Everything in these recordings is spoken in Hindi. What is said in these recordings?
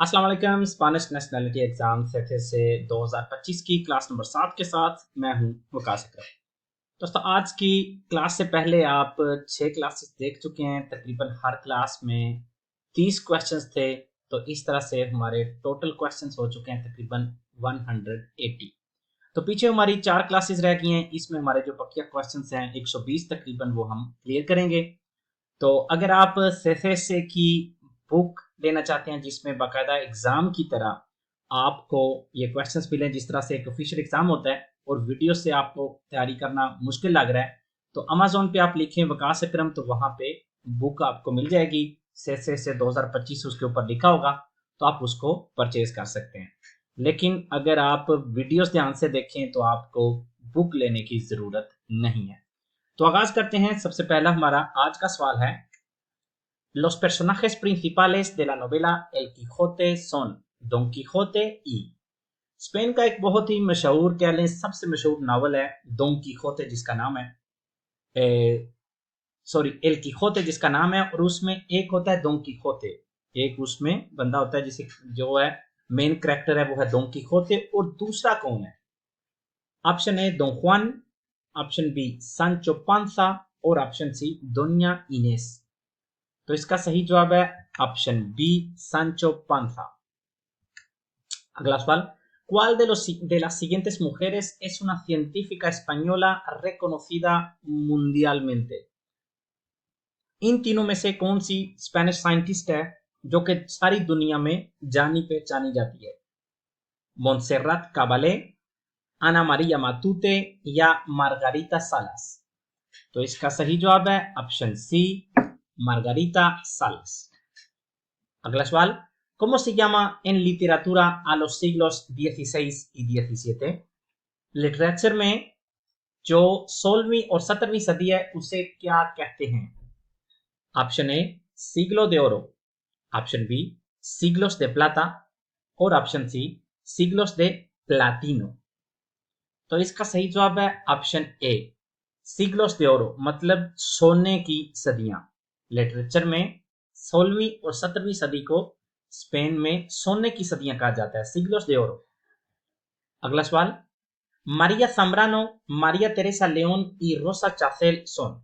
अस्सलाम वालेकुम। स्पेनिश नेशनलिटी एग्जाम से 2025 की क्लास नंबर 7 के साथ मैं हूं वकास अकरम। दोस्तों, आज की क्लास से पहले आप 6 क्लासेस देख चुके हैं। तकरीबन हर क्लास में 30 क्वेश्चंस थे, तो इस तरह से हमारे टोटल क्वेश्चंस हो चुके हैं तकरीबन 180। तो पीछे हमारी 4 क्लासेस रह गई हैं। इसमें हमारे जो बकिया क्वेश्चंस हैं 120 तकरीबन, वो हम क्लियर करेंगे। तो अगर आप से की बुक लेना चाहते हैं जिसमें बाकायदा एग्जाम की तरह आपको ये क्वेश्चंस मिलें, जिस तरह से एक ऑफिशियल एग्जाम होता है और वीडियो से आपको तैयारी करना मुश्किल लग रहा है, तो अमेजोन पे आप लिखें वकास अकरम, तो वहां पे बुक आपको मिल जाएगी। से 2025 उसके ऊपर लिखा होगा, तो आप उसको परचेज कर सकते हैं। लेकिन अगर आप वीडियोस ध्यान से देखें तो आपको बुक लेने की जरूरत नहीं है। तो आगाज करते हैं। सबसे पहला हमारा आज का सवाल है, los personajes principales de la novela El Quijote son Don Quijote y। Spain का एक बहुत ही मशहूर, कह लें सबसे मशहूर नावल है डोन कीखोते, जिसका नाम है सॉरी एल कीखोते जिसका नाम है, और उसमें एक होता है डोन कीखोते। एक उसमें बंदा होता है जिसे जो है मेन कैरेक्टर है वो है डोन कीखोते, और दूसरा कौन है? ऑप्शन ए डोन जुआन, ऑप्शन बी सांचो पांसा, और ऑप्शन सी दोन्या इनेस। तो इसका सही जवाब है ऑप्शन बी सांचो पांसा। अगला सवाल, ¿Cuál de las siguientes mujeres es una científica española reconocida mundialmente? इन तीनों में से कौन सी स्पेनिश साइंटिस्ट है जो कि सारी दुनिया में जानी पहचानी जाती है? मोंसेर्राट काबाले, आना मारिया मातूते, या मार्गारिता सालास। तो इसका सही जवाब है ऑप्शन सी मार्गारिता सालास। अगला सवाल, ¿Cómo se llama en literatura a los siglos XVI y XVII? Literature में जो 16वीं और 17वीं सदी है उसे क्या कहते हैं? Option A siglo de oro, option B siglos de plata, और option C siglos de platino। तो इसका सही जवाब है option A siglos de oro, मतलब सोने की सदियां। लिटरेचर में 16वीं और 17वीं सदी को स्पेन में सोने की सदियां कहा जाता है, siglos de oro। अगला सवाल, Maria zambrano, Maria Teresa Leon y Rosa Chacel सोन।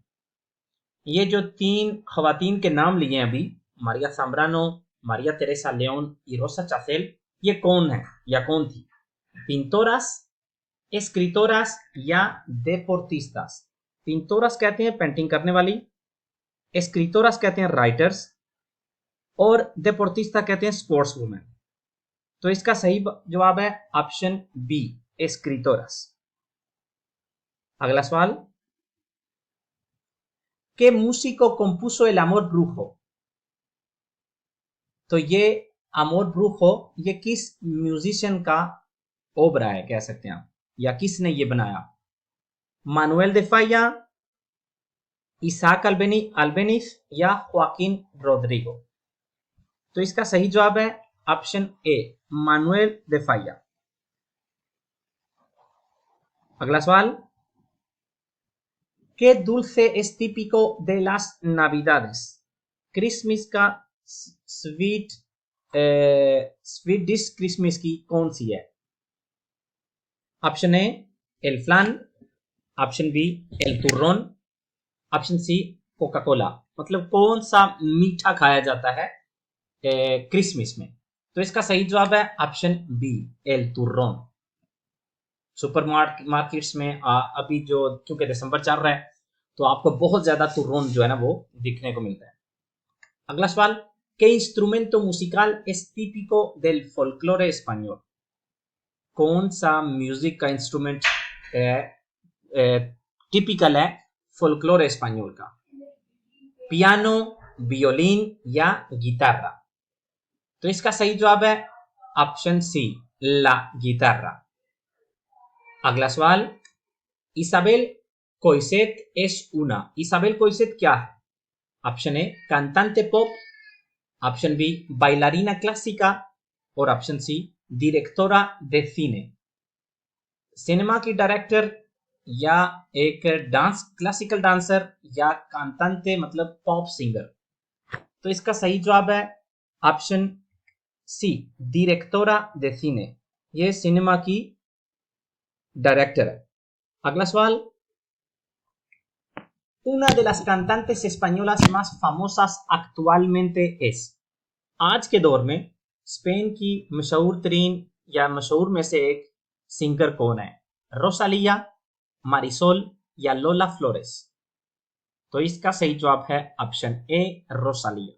ये जो 3 खवातीन के नाम लिए हैं अभी, Maria zambrano, Maria Teresa Leon y Rosa Chacel, ये कौन है या कौन थी? पिंटोरास, एस्क्रिटोरास, या डेपोर्टिस्टास। पिंटोरास कहते हैं पेंटिंग करने वाली, एस्क्रिटोरास कहते हैं राइटर्स, और डेपोर्टिस्टा कहते हैं स्पोर्ट्स वुमेन। तो इसका सही जवाब है ऑप्शन बी एस्क्रिटोरास। अगला सवाल, ¿Qué músico compuso el amor brujo? तो ये अमोर ब्रूखो ये किस म्यूजिशियन का ओबरा है, कह सकते हैं आप, या किसने ये बनाया? मानुएल दे फाया, इसाक अल्बेनिस, या ख्वाकिन रोड्रिगो। तो इसका सही जवाब है ऑप्शन ए मानुएल दे फाया। अगला सवाल, ¿Qué dulce es típico de las navidades? Christmas का स्वीट स्वीट डिश क्रिसमस की कौन सी है? ऑप्शन ए एल फ्लान, ऑप्शन बी एल तुर्रोन, ऑप्शन सी कोका कोला। मतलब कौन सा मीठा खाया जाता है क्रिसमस में? तो इसका सही जवाब है ऑप्शन बी एल तुर्रोन। सुपर मार्केट्स में अभी जो क्योंकि दिसंबर चल रहा है तो आपको बहुत ज्यादा तुर्रोन जो है ना वो दिखने को मिलता है। अगला सवाल, ¿Qué instrumento musical es típico del folclore español? कौन सा म्यूजिक का इंस्ट्रूमेंट टिपिकल है फोल्कलोर एस्पानियोल का? पियानो, वियोलिन, या गिटारा। तो इसका सही जवाब है ऑप्शन सी ला गिटारा। अगला सवाल, इसाबेल कोइसेट एस una। इसाबेल कोइसेट क्या है? Option A cantante pop, option B बाइलारीना क्लासिका, और ऑप्शन सी डायरेक्टोरा de cine। सिनेमा की डायरेक्टर, या एक डांस क्लासिकल डांसर, या कांतांते मतलब पॉप सिंगर। तो इसका सही जवाब है ऑप्शन सी डायरेक्टोरा de cine, ये सिनेमा की डायरेक्टर है। अगला सवाल, una de las cantantes españolas más famosas actualmente es, आज के दौर में स्पेन की मशहूर तरीन या मशहूर में से एक सिंगर कौन है? रोसालिया, मारिसोल या लोला फ्लोरेस? तो इसका सही जवाब है ऑप्शन ए, रोसालिया।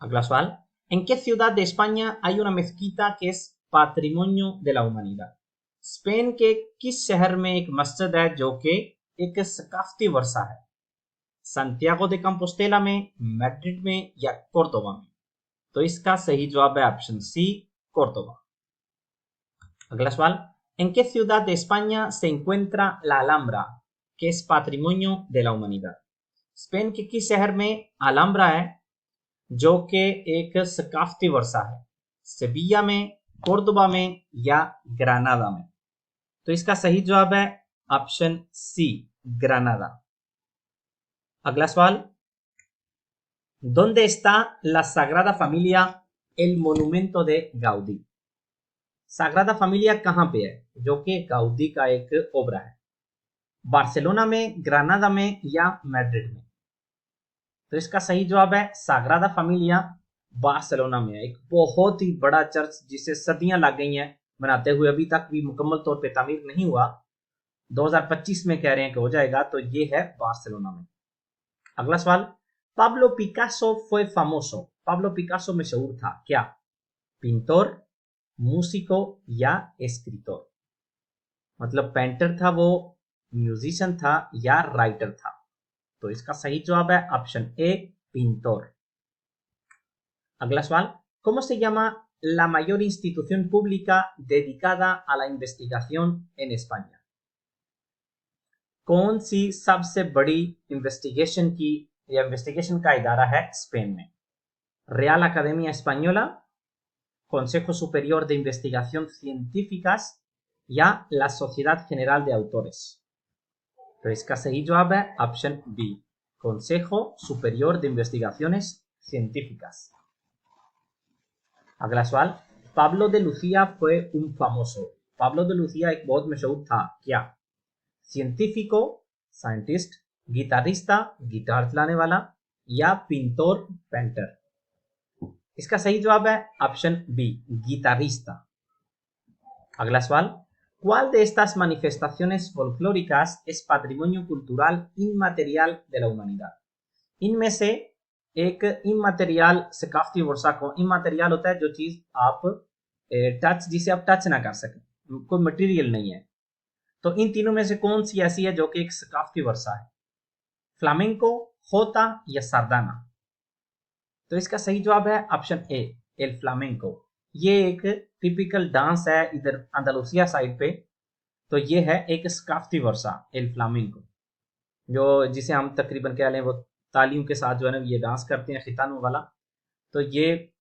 अगला सवाल, ¿en qué ciudad de España hay una mezquita que es patrimonio de la humanidad? Spain के किस शहर में एक मस्जिद है जो कि एक सकाफती वर्षा है? संतियागो दे कंपोस्टेला में, मैड्रिड में या कोर्दोबा में? तो इसका सही जवाब है ऑप्शन सी, कोर्दोबा। अगला सवाल, ¿en qué ciudad de España se encuentra la Alhambra, que es patrimonio de la humanidad? Spain के किस शहर में अलहम्ब्रा है जो कि एक सकाफती वर्षा है? सेविया में, कोर्दोबा में या ग्रानादा में? तो इसका सही जवाब है ऑप्शन सी, ग्रानादा। अगला सवाल, ¿dónde está la Sagrada Familia, el monumento de Gaudí? Sagrada Familia कहां पे है जो कि गाउदी का एक ओबरा है? बार्सिलोना में, ग्रानादा में या मैड्रिड में? तो इसका सही जवाब है साग्रादा फैमिलिया बार्सिलोना में है। एक बहुत ही बड़ा चर्च जिसे सदियां लग गई हैं बनाते हुए, अभी तक भी मुकम्मल तौर पे तामीर नहीं हुआ, 2025 में कह रहे हैं कि हो जाएगा, तो ये है बार्सिलोना में। अगला सवाल, Pablo Picasso fue famoso, Pablo Picasso मशहूर था क्या? पिंटोर, मूसिको या एस्क्रिटोर? मतलब पेंटर था वो, म्यूजिशियन था या राइटर था? तो इसका सही जवाब है ऑप्शन ए, पिंटोर। अगला सवाल, ¿cómo se llama la mayor institución pública dedicada a la investigación en España? कौन सी सबसे बड़ी इन्वेस्टिगेशन की या इन्वेस्टिगेशन का इदारा है स्पेन में? Real Academia Española, Consejo Superior de Investigación Científicas या la Sociedad General de Autores? तो इसका सही जवाब है option B, Consejo Superior de Investigaciones Científicas। अगला सवाल, Pablo de Lucía fue un famoso, Pablo de Lucía एक बहुत मशहूर था क्या? científico, साइंटिस्ट, गिटारिस्टा, गिटार चलाने वाला या पिंटोर, पेंटर? इसका सही जवाब है ऑप्शन बी, guitarrista। अगला सवाल, ¿cuál de estas manifestaciones folclóricas es patrimonio cultural inmaterial de la humanidad? इनमें से एक इमैटेरियल सकाफती वर्षा को, इमैटेरियल होता है जो चीज आप टच, जिसे आप टच ना कर सकें, कोई मटेरियल नहीं है, तो इन तीनों में से कौन सी ऐसी है जो कि एक सकाफती वर्षा है? फ्लामेंको, होता या सार्दाना? तो इसका सही जवाब है ऑप्शन ए, एल फ्लामेंको। ये एक टिपिकल डांस है इधर अंदालुसिया साइड पे, तो ये है एक सकाफती वर्षा, एल फ्लामेंको, जो जिसे हम तकरीबन कह लें वो तालियों के साथ जो है ना ये डांस करते हैं, खितानों वाला। तो ये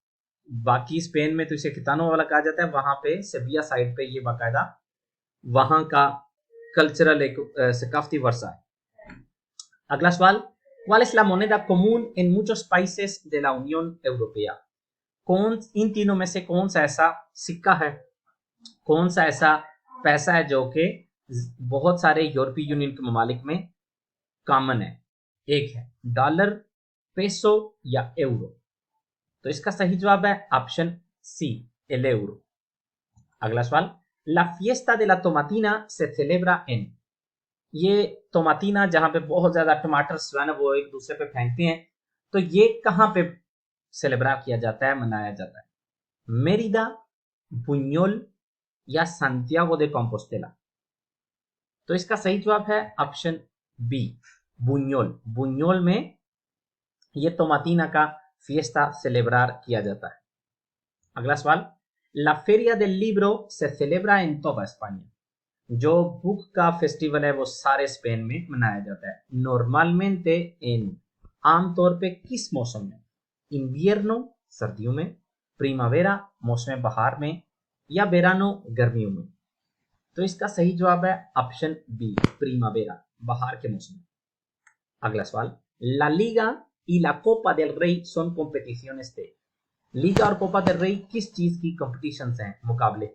बाकी स्पेन में तो इसे खितानों वाला कहा जाता है, वहां पे सेविया साइड पे ये बाकायदा वहां का कल्चरल एक सकाफती वर्षा है। अगला सवाल, ¿cuál es la moneda común en muchos países de la Unión Europea? कौन इन तीनों में से कौन सा ऐसा सिक्का है, कौन सा ऐसा पैसा है जो कि बहुत सारे यूरोपीय यूनियन के ममालिक में कॉमन है? एक है डॉलर, पेसो या यूरो? तो इसका सही जवाब है ऑप्शन सी, एल यूरो। अगला सवाल, La fiesta de la tomatina se celebra en, ये टोमाटीना जहां पे बहुत ज्यादा टमाटर जो है ना वो एक दूसरे पे फेंकते हैं, तो ये कहां पे सेलिब्रेट किया जाता है, मनाया जाता है? मेरिदा, बुन्योल या सांतियागो दे कंपोस्टेला? तो इसका सही जवाब है ऑप्शन बी, बुन्योल। बुन्योल में ये टोमाटीना का फिएस्टा सेलिब्रेट किया जाता है। अगला सवाल, La Feria del Libro se celebra en toda España, जो बुक का फेस्टिवल है वो सारे स्पेन में मनाया जाता है। नॉर्मलमेंटे इन, आमतौर पे किस मौसम में? इन्वियर्नो, सर्दियों में, प्रीमावेरा, मौसम बहार में या वेरानो, गर्मियों में? तो इसका सही जवाब है ऑप्शन बी, प्रीमावेरा, बहार के मौसम में। अगला सवाल, La Liga y la Copa del Rey son competiciones de, Liga और कोपा del Rey किस चीज की कॉम्पिटिशन्स हैं, मुकाबले?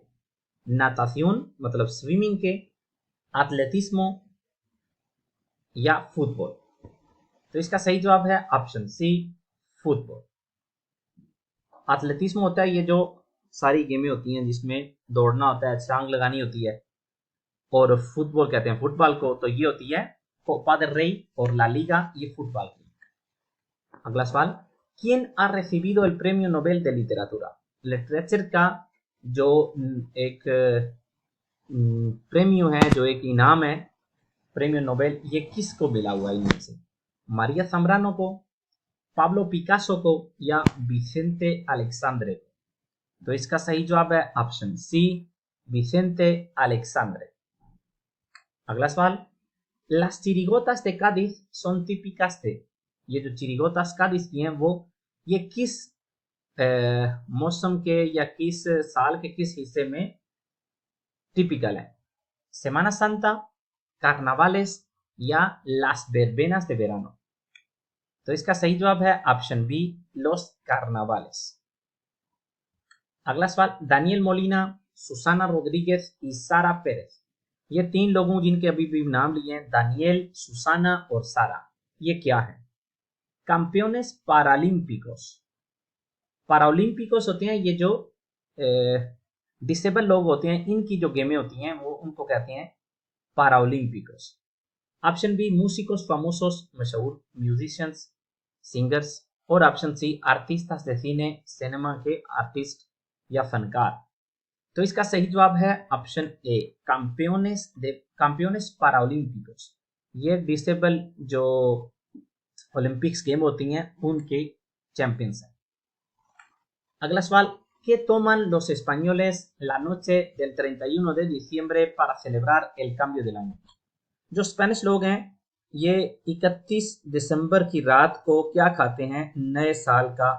नातासियोन मतलब स्विमिंग के, एथलेटिस्मो या फुटबॉल? तो इसका सही जवाब है ऑप्शन सी, फुटबॉल। एथलेटिस्मो होता है ये जो सारी गेमें होती हैं जिसमें दौड़ना होता है, छलांग लगानी होती है, और फुटबॉल कहते हैं फुटबॉल को, तो ये होती है कोपा del Rey और ला लीगा, ये फुटबॉल की। अगला सवाल, ¿quién ha recibido el premio Nobel de literatura? Literature का जो एक प्रेमियो है, जो एक इनाम है, प्रेमियो नोबेल, ये किसको मिला हुआ है इनमें से? मारिया zambrano को, पाब्लो पिकासो को या विसेंटे अलेक्सांद्रे को? तो इसका सही जवाब है ऑप्शन सी, विसेंटे अलेक्सांद्रे। अगला सवाल, las chirigotas de Cádiz son típicas de, ये जो चिरिगोतास कादिस की हैं वो ये किस मौसम के या किस साल के किस हिस्से में टिपिकल है? सेमाना सांता, कार्नावालेस या लास verbenas de verano? तो इसका सही जवाब है ऑप्शन बी, los carnavales। अगला सवाल, Daniel Molina, Susana Rodriguez y सारा पेरेज, ये तीन लोगों जिनके अभी भी नाम लिए हैं, दानियल, सुसाना और सारा, ये क्या है? कैंपियोनेस पारालिम्पिकोस। पारालिम्पिकोस होते हैं ये जो डिसेबल लोग होते हैं, इनकी जो गेमें होती हैं वो उनको कहते हैं पारालिम्पिकोस। ऑप्शन बी, músicos famosos, मशहूर म्यूजिशियंस, सिंगर्स, और ऑप्शन सी, आर्टिस्tas de cine, सिनेमा के आर्टिस्ट या फनकार। तो इसका सही जवाब है ऑप्शन ए, कैंपियोनेस पारालिम्पिकोस। ये डिसेबल जो ओलंपिक्स गेम होती हैं उनके चैंपियंस हैं। अगला सवाल, ¿qué toman los españoles la noche del 31 de diciembre para celebrar el cambio del año? जो स्पेनिश लोग हैं ये 31 दिसंबर की रात को क्या खाते हैं नए साल का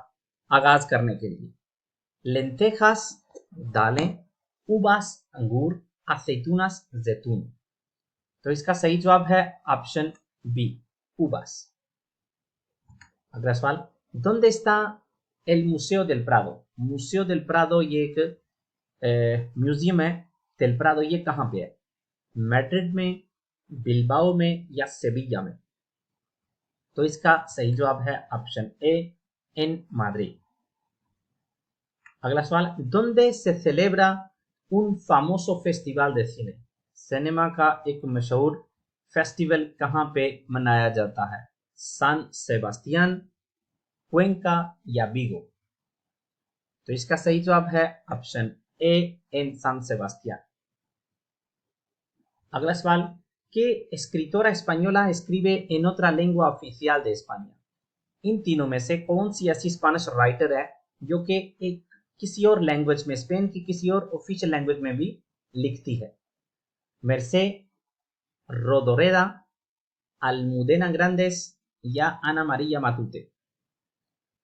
आगाज करने के लिए? लेंटेjas, दालें, uvas, अंगूर, aceitunas, जैतून। तो इसका सही जवाब है ऑप्शन बी, uvas। अगला सवाल, ¿dónde está el Museo del Prado? Museo del Prado ये एक म्यूजियम है, del Prado ये कहाँ पे है? मैड्रिड में, बिल्बाओ में या सेविया में? तो इसका सही जवाब है ऑप्शन ए, इन माद्रिद। अगला सवाल, ¿dónde se celebra un famoso festival de cine? Cinema का एक मशहूर फेस्टिवल कहाँ पे मनाया जाता है? सान सेबास्टियन, क्वेंका या बीगो? तो इसका सही जवाब है ऑप्शन ए, इन सान सेबास्टियन। अगला सवाल, ¿qué escritora española escribe en otra lengua oficial de España? इन तीनों में से कौन सी ऐसी स्पेनिश राइटर है जो कि एक किसी और लैंग्वेज में, स्पेन की किसी और ऑफिशियल लैंग्वेज में भी लिखती है? मेर्से रोदोरेदा, अल्मुदेना ग्रांडेस या आना मारिया मातूते?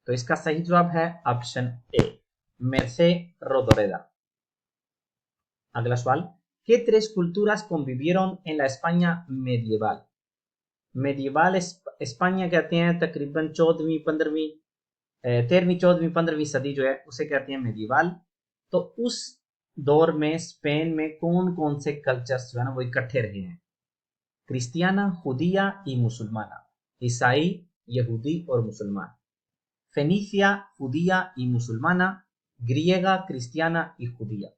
तो इसका सही जवाब है ऑप्शन ए, मेर्से रोदोरेदा। अगला सवाल, ¿qué tres culturas convivieron en la España medieval? Medieval स्पेनिया कहते हैं तकरीबन 14वीं 15वीं 13वीं 14वीं 15वीं सदी जो है उसे कहते हैं मेडिएवल। तो उस दौर में स्पेन में कौन कौन से कल्चर्स जो है ना वो इकट्ठे रहे हैं? क्रिस्टियाना, जुदिया y मुसलमाना, ईसाई, यहूदी और मुसलमान। फेनिसिया, जुदिया y मुसलमाना, ग्रीगा, क्रिस्टियाना y जुदिया।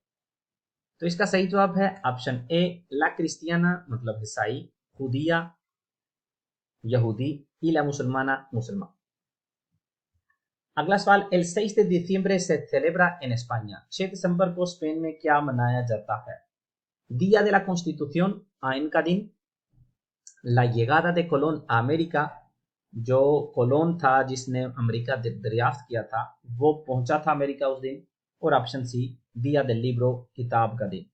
तो इसका सही जवाब है ऑप्शन ए, ला क्रिस्टियाना मतलब ईसाई, जुदिया यहूदी, y la musulmana मुसलमान। अगला सवाल, el 6 de diciembre se celebra en España, 6 दिसंबर को स्पेन में क्या मनाया जाता है? Día de la Constitución, आइन का दिन, la llegada de Colón a América, जो कोलोन था जिसने अमेरिका दरियाफ्त किया था वो पहुंचा था अमेरिका उस दिन, और ऑप्शन सी, दिया del libro, किताब का दिन।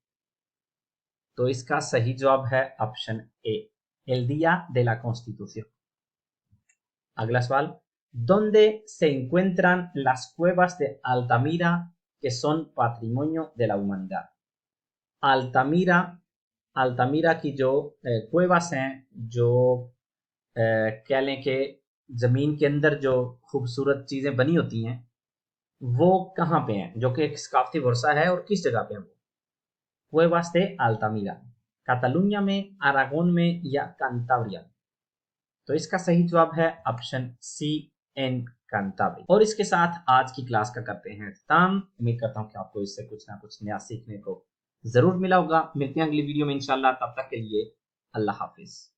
तो इसका सही जवाब है ऑप्शन ए, el día de la Constitución। अगला सवाल, ¿dónde se encuentran las cuevas de Altamira que son patrimonio de la humanidad? Altamira, Altamira की जो cuevas हैं, जो कह लें कि जमीन के अंदर जो खूबसूरत चीजें बनी होती हैं, वो कहाँ पे हैं, जो कि एक सकाफती वर्षा है, और किस जगह पे है वो है वास्ते अल्तामिरा, कातालुनिया में, अरागोन में या कांताब्रिया में। तो इसका सही जवाब है ऑप्शन सी, एन कांताब्री। और इसके साथ आज की क्लास का करते हैं खत्म। उम्मीद करता हूँ कि आपको इससे कुछ ना कुछ नया सीखने को जरूर मिला होगा। मिलते हैं अगली वीडियो में इंशाल्लाह, तब तक के लिए अल्लाह हाफिज।